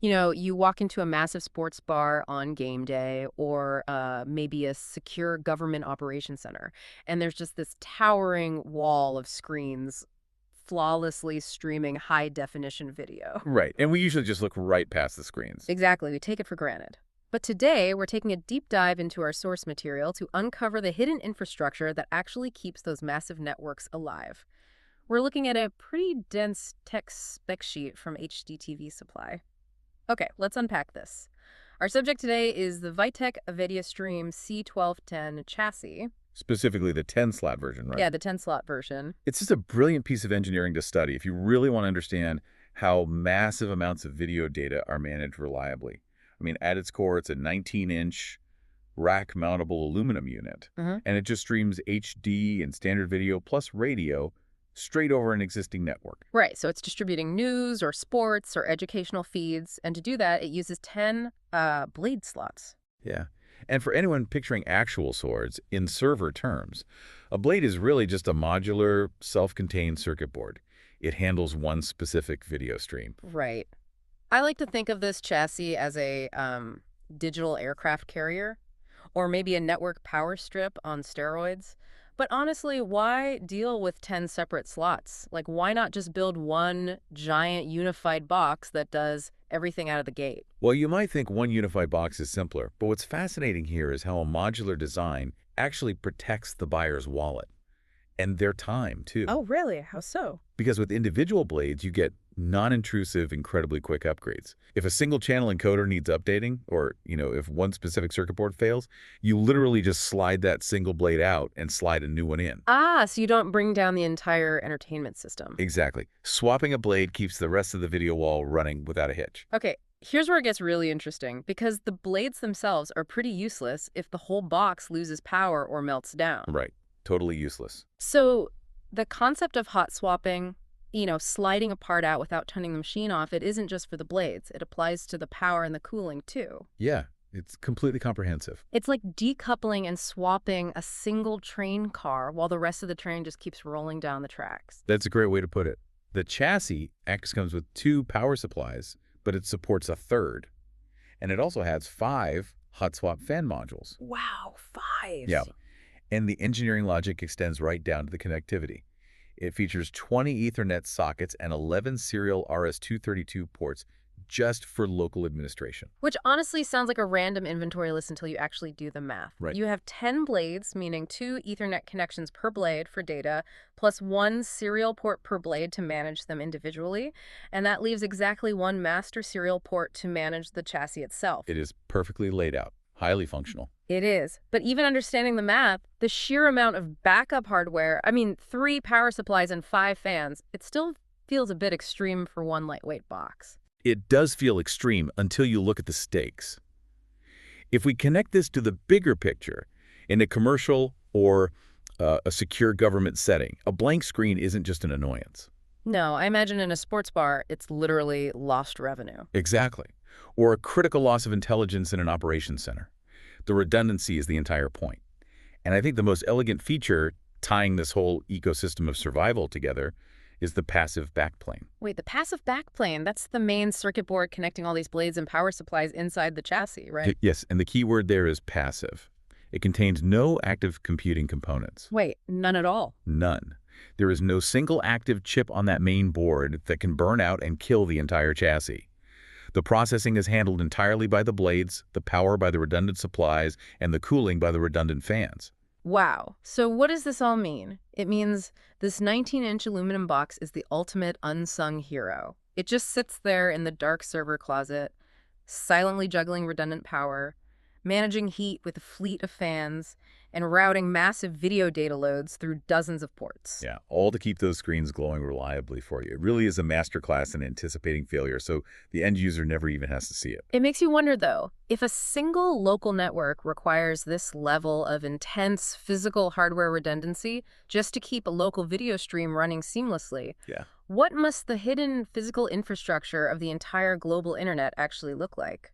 You know, you walk into a massive sports bar on game day or maybe a secure government operations center, and there's just this towering wall of screens flawlessly streaming high-definition video. Right. And we usually just look right past the screens. Exactly, we take it for granted. But today, we're taking a deep dive into our source material to uncover the hidden infrastructure that actually keeps those massive networks alive. We're looking at a pretty dense tech spec sheet from HDTV Supply. Okay, let's unpack this. Our subject today is the Vitec AVSTR-C1210 chassis. Specifically the 10-slot version, right? Yeah, the 10-slot version. It's just a brilliant piece of engineering to study if you really want to understand how massive amounts of video data are managed reliably. I mean, at its core, it's a 19-inch rack-mountable aluminum unit, and it just streams HD and standard video plus radio straight over an existing network. Right, so it's distributing news or sports or educational feeds, and to do that, it uses 10 blade slots. Yeah. And for anyone picturing actual swords, in server terms, a blade is really just a modular, self-contained circuit board. It handles one specific video stream. Right. I like to think of this chassis as a digital aircraft carrier, or maybe a network power strip on steroids. But honestly, why deal with 10 separate slots? Like, why not just build one giant unified box that does everything out of the gate? Well, you might think one unified box is simpler, but what's fascinating here is how a modular design actually protects the buyer's wallet and their time, too. Oh, really? How so? Because with individual blades, you get non-intrusive, incredibly quick upgrades. If a single channel encoder needs updating, or, if one specific circuit board fails, you literally just slide that single blade out and slide a new one in. Ah, so you don't bring down the entire entertainment system. Exactly. Swapping a blade keeps the rest of the video wall running without a hitch. Okay, here's where it gets really interesting, because the blades themselves are pretty useless if the whole box loses power or melts down. Right. Totally useless. So the concept of hot swapping, sliding a part out without turning the machine off, it isn't just for the blades. It applies to the power and the cooling, too. Yeah, it's completely comprehensive. It's like decoupling and swapping a single train car while the rest of the train just keeps rolling down the tracks. That's a great way to put it. The chassis comes with 2 power supplies, but it supports a third. And it also has 5 hot swap fan modules. Wow, 5! Yeah. And the engineering logic extends right down to the connectivity. It features 20 Ethernet sockets and 11 serial RS-232 ports just for local administration. Which honestly sounds like a random inventory list until you actually do the math. Right. You have 10 blades, meaning 2 Ethernet connections per blade for data, plus 1 serial port per blade to manage them individually. And that leaves exactly 1 master serial port to manage the chassis itself. It is perfectly laid out, highly functional. It is. But even understanding the math, the sheer amount of backup hardware, 3 power supplies and 5 fans, it still feels a bit extreme for one lightweight box. It does feel extreme until you look at the stakes. If we connect this to the bigger picture, in a commercial or a secure government setting, a blank screen isn't just an annoyance. No, I imagine in a sports bar, it's literally lost revenue. Exactly. Or a critical loss of intelligence in an operations center. The redundancy is the entire point. And I think the most elegant feature tying this whole ecosystem of survival together is the passive backplane. Wait, the passive backplane, that's the main circuit board connecting all these blades and power supplies inside the chassis, right? Yes, and the key word there is passive. It contains no active computing components. Wait, none at all? None. There is no single active chip on that main board that can burn out and kill the entire chassis. The processing is handled entirely by the blades, the power by the redundant supplies, and the cooling by the redundant fans. Wow. So what does this all mean? It means this 19-inch aluminum box is the ultimate unsung hero. It just sits there in the dark server closet, silently juggling redundant power, managing heat with a fleet of fans, and routing massive video data loads through dozens of ports. Yeah, all to keep those screens glowing reliably for you. It really is a masterclass in anticipating failure, so the end user never even has to see it. It makes you wonder, though, if a single local network requires this level of intense physical hardware redundancy just to keep a local video stream running seamlessly, what must the hidden physical infrastructure of the entire global internet actually look like?